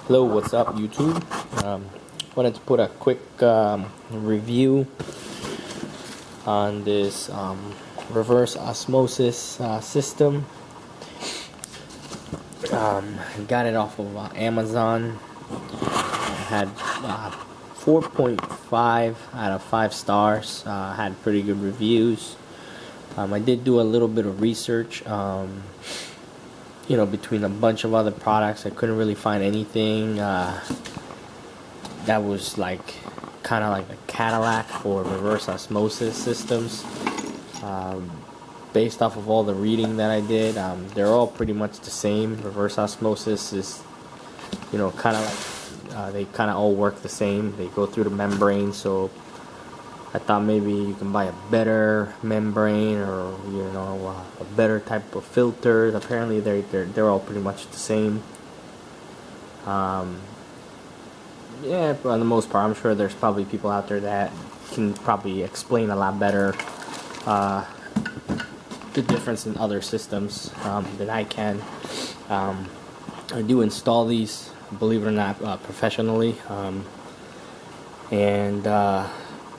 Hello, what's up, YouTube? Wanted to put a quick review on this reverse osmosis system. Got it off of Amazon. Had 4.5 out of 5 stars. Had pretty good reviews. I did do a little bit of research. Between a bunch of other products, I couldn't really find anything that was kind of like a Cadillac for reverse osmosis systems. Based off of all the reading that I did, they're all pretty much the same. Reverse osmosis is, kind of like they kind of all work the same. They go through the membrane, so I thought maybe you can buy a better membrane or a better type of filters. Apparently they're all pretty much the same. Yeah, for the most part, I'm sure there's probably people out there that can probably explain a lot better the difference in other systems than I can. I do install these, believe it or not, professionally, and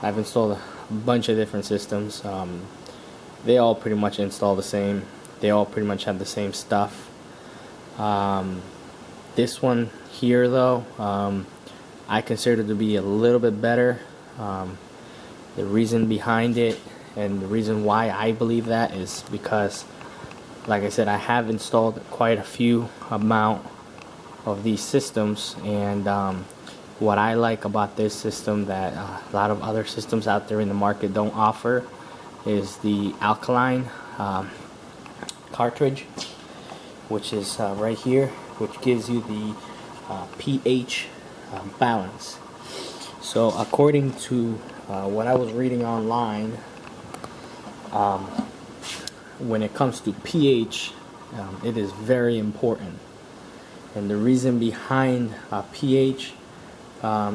I've installed a bunch of different systems. They all pretty much install the same. They all pretty much have the same stuff. This one here, though, I consider it to be a little bit better. The reason behind it and the reason why I believe that is because, like I said, I have installed quite a few amount of these systems, and what I like about this system that a lot of other systems out there in the market don't offer is the Alkaline cartridge, which is right here, which gives you the pH balance. So according to what I was reading online, when it comes to pH, it is very important. And the reason behind pH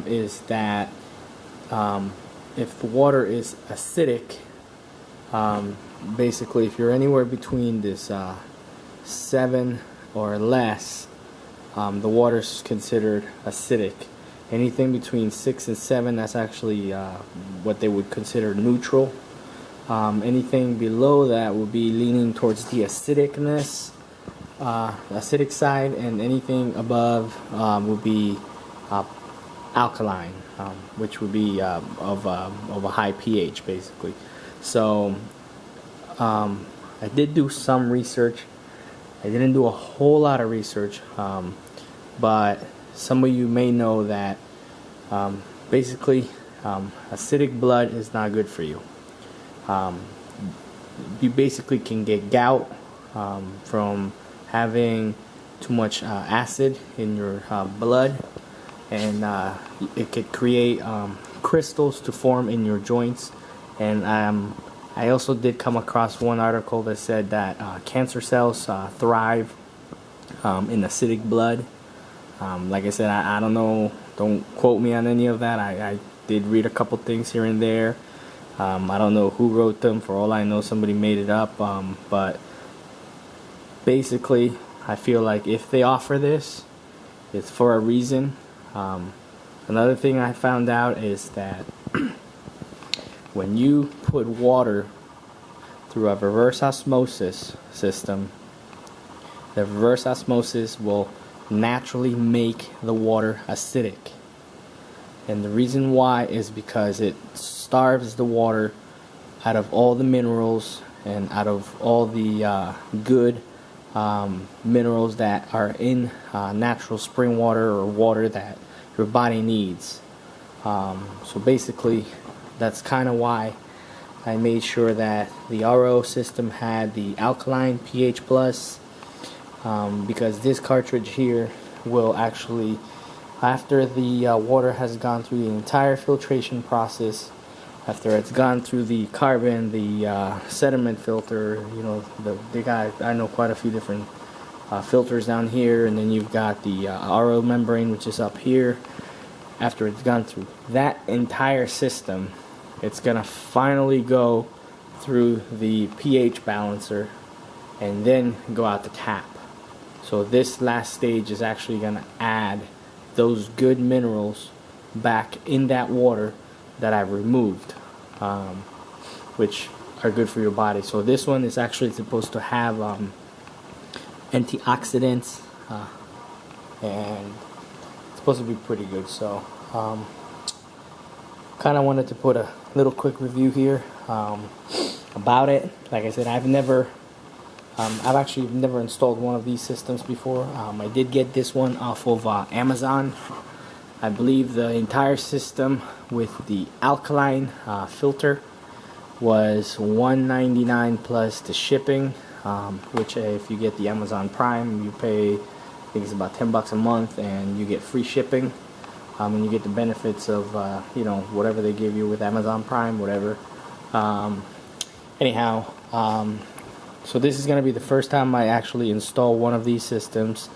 is that if the water is acidic, basically if you're anywhere between this 7 or less, the water is considered acidic. Anything between 6 and 7, that's actually what they would consider neutral. Anything below that would be leaning towards the acidicness, acidic side, and anything above would be alkaline, which would be of a high pH, basically. So I did do some research. I didn't do a whole lot of research, but some of you may know that basically acidic blood is not good for you. You basically can get gout from having too much acid in your blood, and it could create crystals to form in your joints. And I also did come across one article that said that cancer cells thrive in acidic blood. Like I said, I don't know, don't quote me on any of that. I did read a couple things here and there. I don't know who wrote them. For all I know, somebody made it up. But basically, I feel like if they offer this, it's for a reason. Another thing I found out is that when you put water through a reverse osmosis system, the reverse osmosis will naturally make the water acidic. And the reason why is because it starves the water out of all the minerals and out of all the good minerals that are in natural spring water or water that your body needs. So basically, that's kind of why I made sure that the RO system had the alkaline pH plus, because this cartridge here will actually, after the water has gone through the entire filtration process, after it's gone through the carbon, the sediment filter, they got, I know, quite a few different filters down here, and then you've got the RO membrane, which is up here. After it's gone through that entire system, it's gonna finally go through the pH balancer and then go out the tap. So this last stage is actually gonna add those good minerals back in that water that I've removed, which are good for your body. So this one is actually supposed to have antioxidants, and it's supposed to be pretty good. So kind of wanted to put a little quick review here about it. Like I said, I've actually never installed one of these systems before. I did get this one off of Amazon. I believe the entire system with the Alkaline filter was $199 plus the shipping, which if you get the Amazon Prime, you pay, I think it's about $10 a month, and you get free shipping, and you get the benefits of you know, whatever they give you with Amazon Prime, whatever. Anyhow, so this is going to be the first time I actually install one of these systems.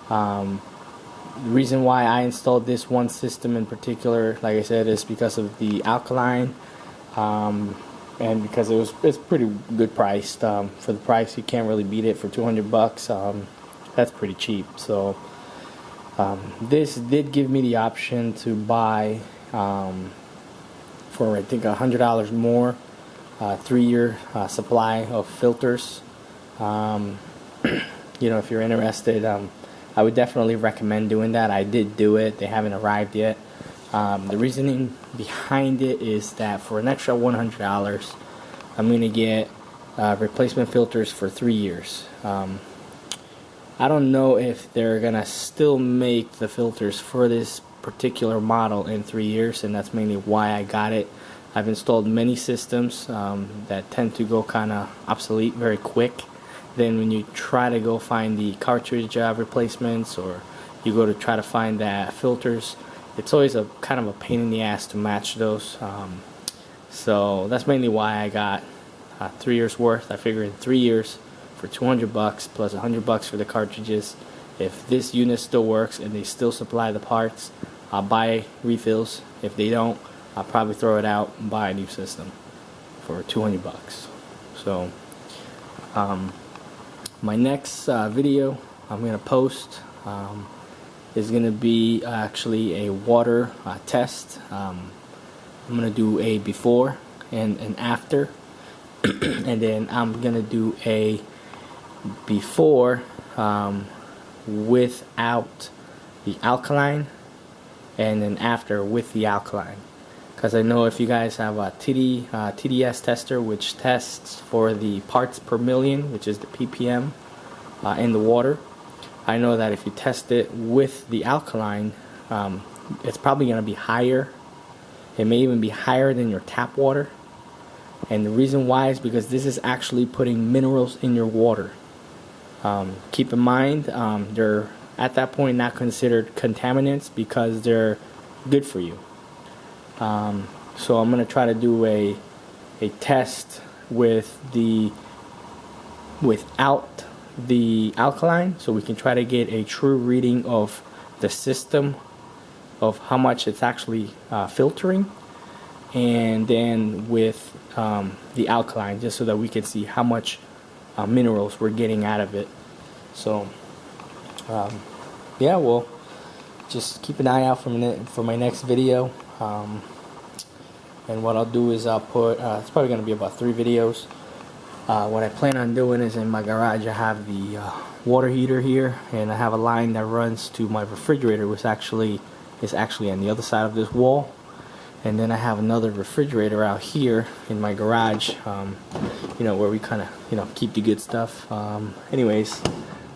The reason why I installed this one system in particular, like I said, is because of the Alkaline, and because it's pretty good priced. For the price, you can't really beat it for $200. That's pretty cheap. So this did give me the option to buy for I think $100 more, 3-year supply of filters. You know, if you're interested, I would definitely recommend doing that. I did do it. They haven't arrived yet. The reasoning behind it is that for an extra $100, I'm going to get replacement filters for 3 years. I don't know if they're going to still make the filters for this particular model in 3 years, and that's mainly why I got it. I've installed many systems that tend to go kind of obsolete very quick. Then when you try to go find the cartridge replacements, or you go to try to find the filters, it's always a kind of a pain in the ass to match those. So that's mainly why I got 3 years worth. I figured in 3 years for $200 plus $100 for the cartridges. If this unit still works and they still supply the parts, I'll buy refills. If they don't, I'll probably throw it out and buy a new system for $200. So my next video I'm going to post is going to be actually a water test. I'm going to do a before and an after, and then I'm going to do a before without the Alkaline, and then after with the Alkaline. Because I know if you guys have a TDS tester, which tests for the parts per million, which is the ppm in the water, I know that if you test it with the Alkaline, it's probably going to be higher. It may even be higher than your tap water. And the reason why is because this is actually putting minerals in your water. Keep in mind, they're at that point not considered contaminants because they're good for you. So I'm going to try to do a test with without the Alkaline, so we can try to get a true reading of the system, of how much it's actually filtering, and then with the Alkaline, just so that we can see how much minerals we're getting out of it. So yeah, well, just keep an eye out for my next video. And what I'll do is I'll put it's probably going to be about 3 videos. What I plan on doing is, in my garage I have the water heater here, and I have a line that runs to my refrigerator, which is actually on the other side of this wall. And then I have another refrigerator out here in my garage, you know, where we kind of, you know, keep the good stuff. Anyways,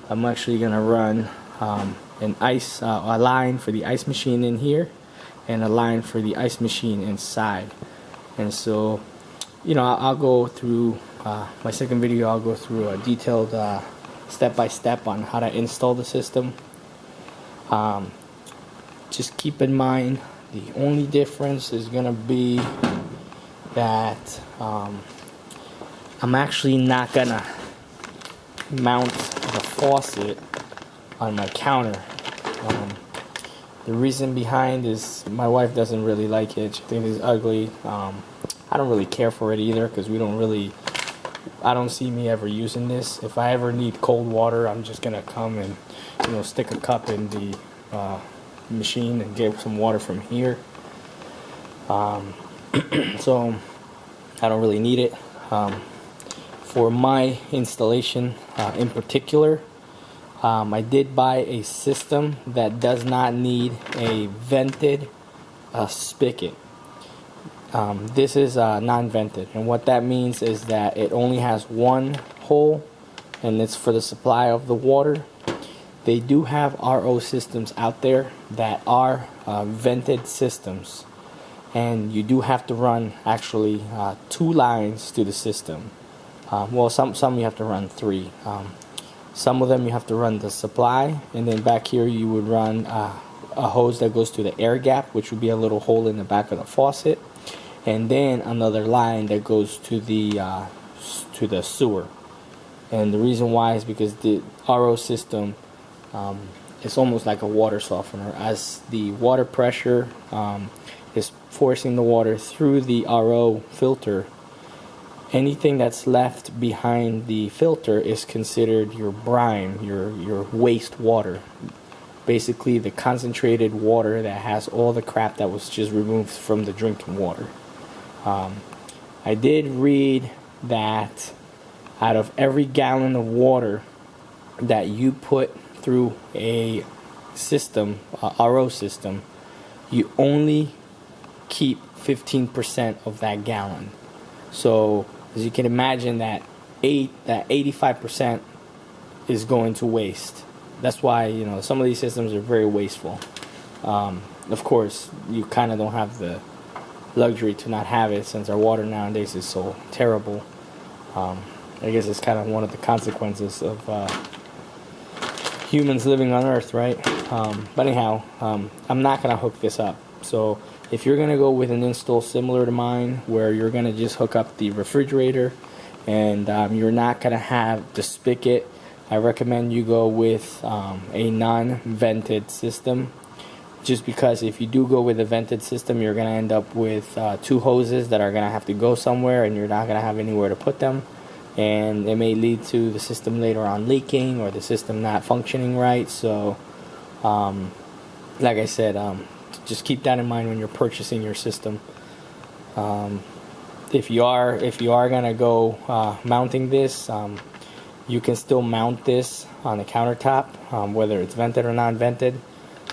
I'm actually gonna run a line for the ice machine in here, and a line for the ice machine inside. And so, you know, I'll go through my second video. I'll go through a detailed step-by-step on how to install the system. Just keep in mind, the only difference is gonna be that I'm actually not gonna mount the faucet on my counter. The reason behind is my wife doesn't really like it. She thinks it's ugly. I don't really care for it either, because I don't see me ever using this. If I ever need cold water, I'm just gonna come and, you know, stick a cup in the machine and get some water from here. So I don't really need it. For my installation in particular, I did buy a system that does not need a vented spigot. This is non-vented, and what that means is that it only has one hole, and it's for the supply of the water. They do have RO systems out there that are vented systems, and you do have to run actually 2 lines to the system. Well, some you have to run 3. Some of them you have to run the supply, and then back here you would run a hose that goes to the air gap, which would be a little hole in the back of the faucet, and then another line that goes to the sewer. And the reason why is because the RO system is almost like a water softener. As the water pressure is forcing the water through the RO filter, anything that's left behind the filter is considered your brine, your waste water. Basically the concentrated water that has all the crap that was just removed from the drinking water. I did read that out of every gallon of water that you put through a system, RO system, you only keep 15% of that gallon. So as you can imagine, that 85% is going to waste. That's why, you know, some of these systems are very wasteful. Of course, you kind of don't have the luxury to not have it, since our water nowadays is so terrible. I guess it's kind of one of the consequences of humans living on Earth, right? But anyhow, I'm not going to hook this up. So if you're going to go with an install similar to mine, where you're going to just hook up the refrigerator and you're not going to have the spigot, I recommend you go with a non-vented system. Just because if you do go with a vented system, you're going to end up with 2 hoses that are going to have to go somewhere, and you're not going to have anywhere to put them. And it may lead to the system later on leaking, or the system not functioning right. So, like I said, just keep that in mind when you're purchasing your system. If you are going to go mounting this, you can still mount this on the countertop, whether it's vented or non-vented.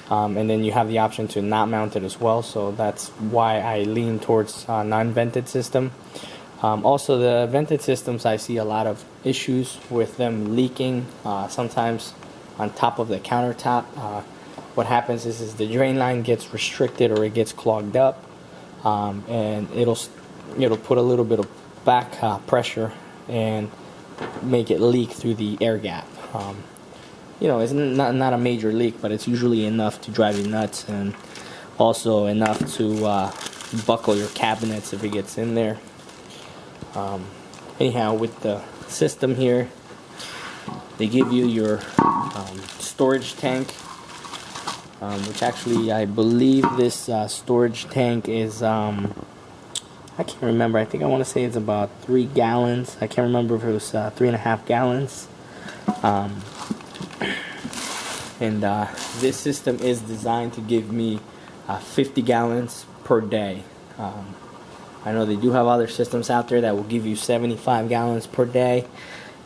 And then you have the option to not mount it as well, so that's why I lean towards non-vented system. Also, the vented systems, I see a lot of issues with them leaking, sometimes on top of the countertop. What happens is the drain line gets restricted, or it gets clogged up, and it'll put a little bit of back pressure and make it leak through the air gap. You know, it's not a major leak, but it's usually enough to drive you nuts, and also enough to buckle your cabinets if it gets in there. Anyhow, with the system here, they give you your storage tank, which actually I believe this storage tank is, I can't remember, I think I want to say it's about 3 gallons. I can't remember if it was 3.5 gallons. And this system is designed to give me 50 gallons per day. I know they do have other systems out there that will give you 75 gallons per day.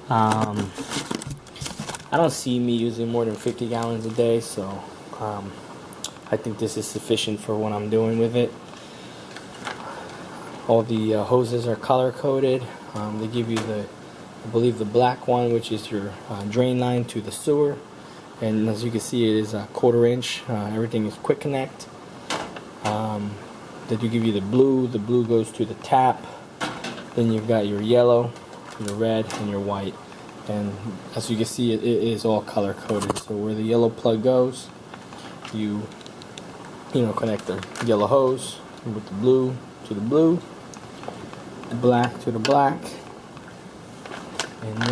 I don't see me using more than 50 gallons a day, so I think this is sufficient for what I'm doing with it. All the hoses are color coded. They give you I believe the black one, which is your drain line to the sewer. And as you can see, it is a 1/4 inch. Everything is quick connect. They do give you the blue. The blue goes to the tap. Then you've got your yellow, your red, and your white. And as you can see, it is all color coded. So where the yellow plug goes, you connect the yellow hose with the blue to the blue, the black to the black, and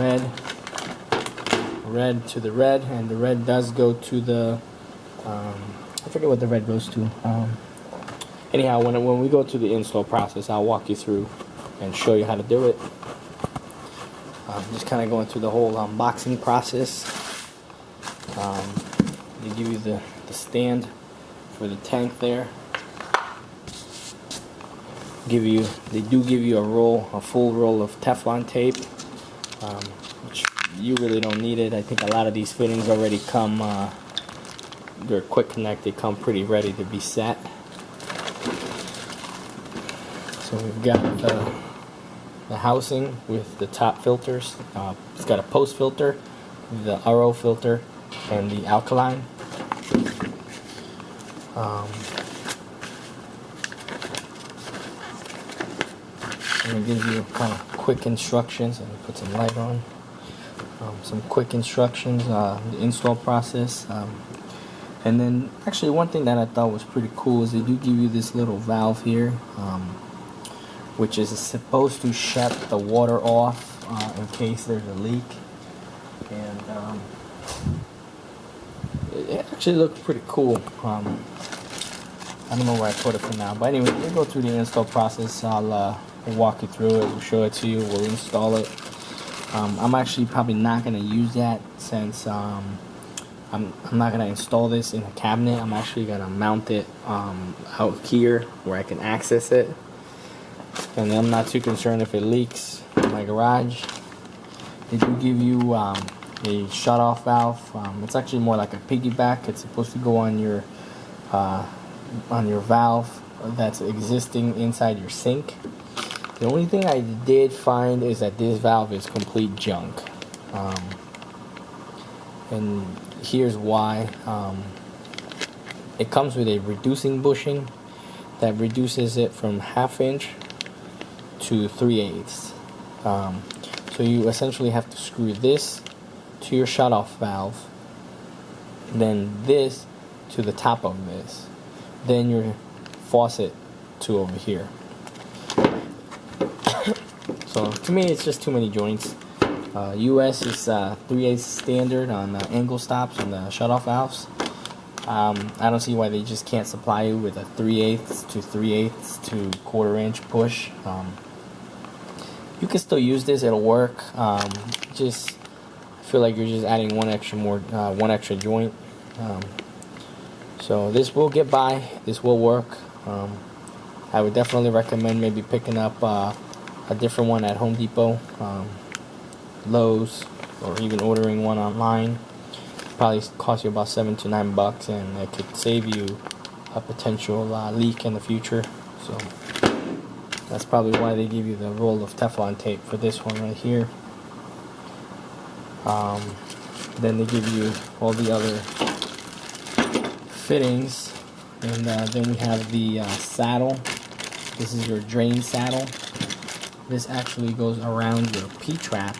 red to the red, and the red does go to the I forget what the red goes to. Anyhow, when we go to the install process, I'll walk you through and show you how to do it. Just kind of going through the whole unboxing process. They give you the stand for the tank there. They do give you a full roll of Teflon tape, which you really don't need it. I think a lot of these fittings already come, they're quick connect, they come pretty ready to be set. So we've got the housing with the top filters. It's got a post filter, the RO filter, and the Alkaline. And it gives you kind of quick instructions. Let me put some light on. Some quick instructions, the install process. And then actually one thing that I thought was pretty cool is they do give you this little valve here, which is supposed to shut the water off in case there's a leak. And it actually looks pretty cool. I don't know where I put it for now, but anyway, we'll go through the install process. I'll walk you through it, we'll show it to you, we'll install it. I'm actually probably not going to use that since I'm not going to install this in a cabinet. I'm actually going to mount it out here where I can access it. And I'm not too concerned if it leaks in my garage. They do give you a shut-off valve. It's actually more like a piggyback. It's supposed to go on your valve that's existing inside your sink. The only thing I did find is that this valve is complete junk. And here's why. It comes with a reducing bushing that reduces it from 1/2 inch to 3/8. So you essentially have to screw this to your shutoff valve, then this to the top of this, then your faucet to over here. So to me, it's just too many joints. US is 3/8 standard on angle stops on the shutoff valves. I don't see why they just can't supply you with a 3/8 to 3/8 to 1/4 inch push. You can still use this; it'll work. Just feel like you're just adding one extra joint. So this will get by. This will work. I would definitely recommend maybe picking up a different one at Home Depot, Lowe's, or even ordering one online. Probably cost you about $7 to $9, and it could save you a potential leak in the future. So that's probably why they give you the roll of Teflon tape for this one right here. Then they give you all the other fittings, and then we have the saddle. This is your drain saddle. This actually goes around your P-trap,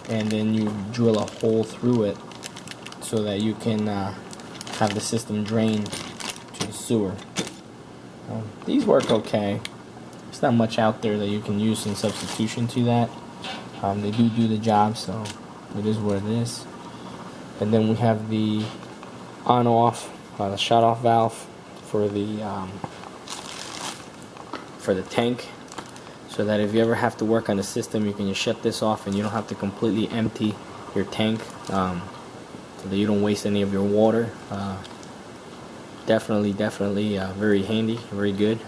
and then you drill a hole through it so that you can have the system drain to the sewer. These work okay. There's not much out there that you can use in substitution to that. They do the job, so it is what it is. And then we have the on-off, the shut-off valve for the tank, so that if you ever have to work on the system, you can just shut this off and you don't have to completely empty your tank, so that you don't waste any of your water. Definitely very handy, very good.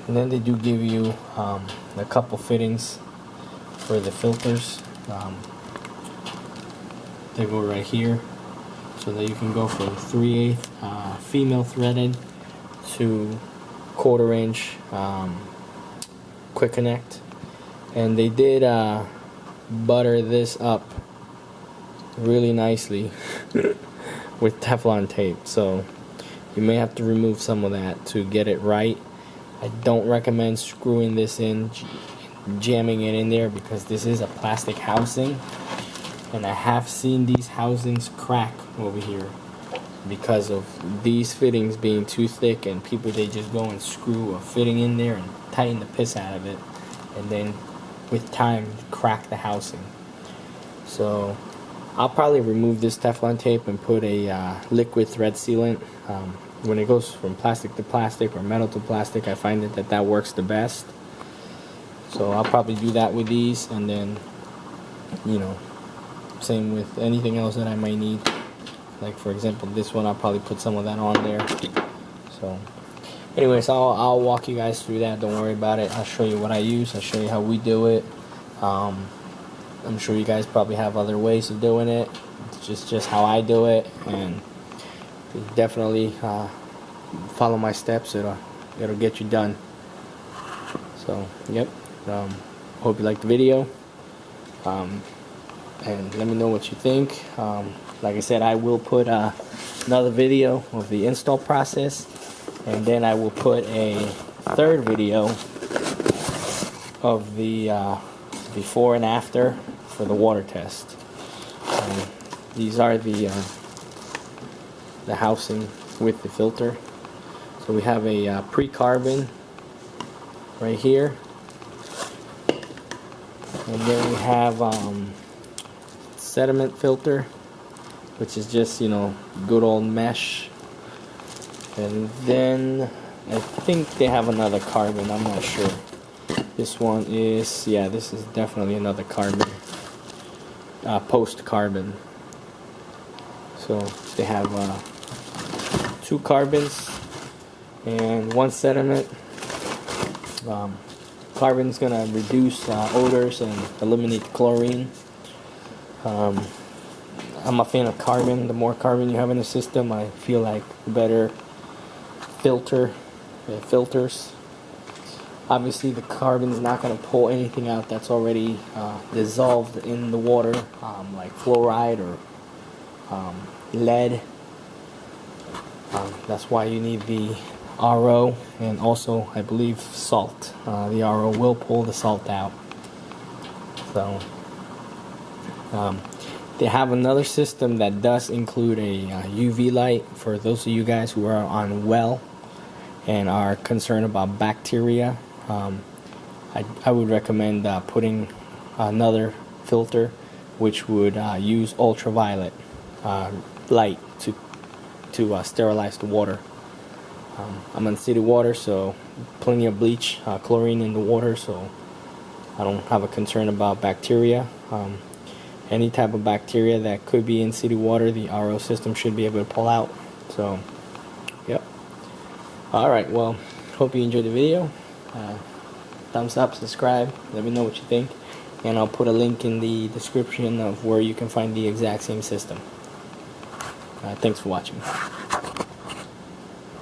And then they do give you a couple fittings for the filters. They go right here, so that you can go from 3/8 female threaded to 1/4 inch quick connect. And they did butter this up really nicely with Teflon tape, so you may have to remove some of that to get it right. I don't recommend screwing this in, jamming it in there, because this is a plastic housing, and I have seen these housings crack over here because of these fittings being too thick, and people, they just go and screw a fitting in there and tighten the piss out of it, and then with time crack the housing. So I'll probably remove this Teflon tape and put a liquid thread sealant. When it goes from plastic to plastic or metal to plastic, I find that works the best. So I'll probably do that with these, and then, you know, same with anything else that I might need. Like for example, this one I'll probably put some of that on there. So anyways, I'll walk you guys through that. Don't worry about it. I'll show you what I use. I'll show you how we do it. I'm sure you guys probably have other ways of doing it. It's just how I do it, and definitely follow my steps. It'll get you done. So yep. Hope you liked the video. And let me know what you think. Like I said, I will put another video of the install process, and then I will put a third video of the before and after for the water test. These are the housing with the filter. So we have a pre-carbon right here, and then we have sediment filter, which is just, you know, good old mesh. And then I think they have another carbon, I'm not sure. This one is, yeah, this is definitely another carbon, post carbon. So they have 2 carbons and 1 sediment. Carbon's gonna reduce odors and eliminate chlorine. I'm a fan of carbon. The more carbon you have in the system, I feel like the better filters. Obviously, the carbon is not going to pull anything out that's already dissolved in the water, like fluoride or lead. That's why you need the RO, and also I believe salt. The RO will pull the salt out. So they have another system that does include a UV light for those of you guys who are on well and are concerned about bacteria. I would recommend putting another filter which would use ultraviolet light to sterilize the water. I'm on city water, so plenty of bleach, chlorine in the water, so I don't have a concern about bacteria. Any type of bacteria that could be in city water, the RO system should be able to pull out. So, yep. Alright, well, hope you enjoyed the video. Thumbs up, subscribe, let me know what you think. And I'll put a link in the description of where you can find the exact same system. Thanks for watching.